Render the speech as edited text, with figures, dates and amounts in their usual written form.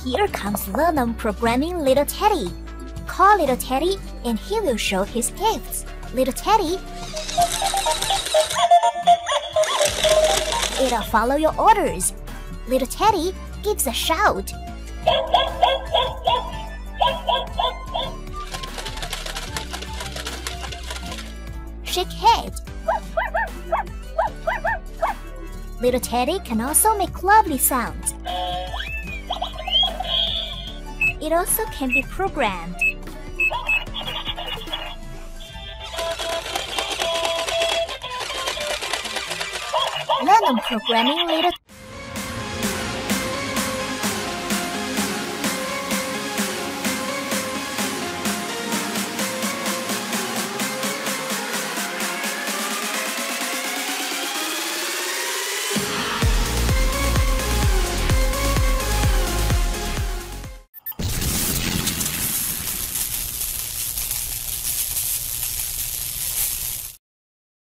Here comes Learn Programming Little Teddy. Call Little Teddy and he will show his gifts. Little Teddy, it'll follow your orders. Little Teddy gives a shout. Shake head. Little Teddy can also make lovely sounds. It also can be programmed. Learn Programming Little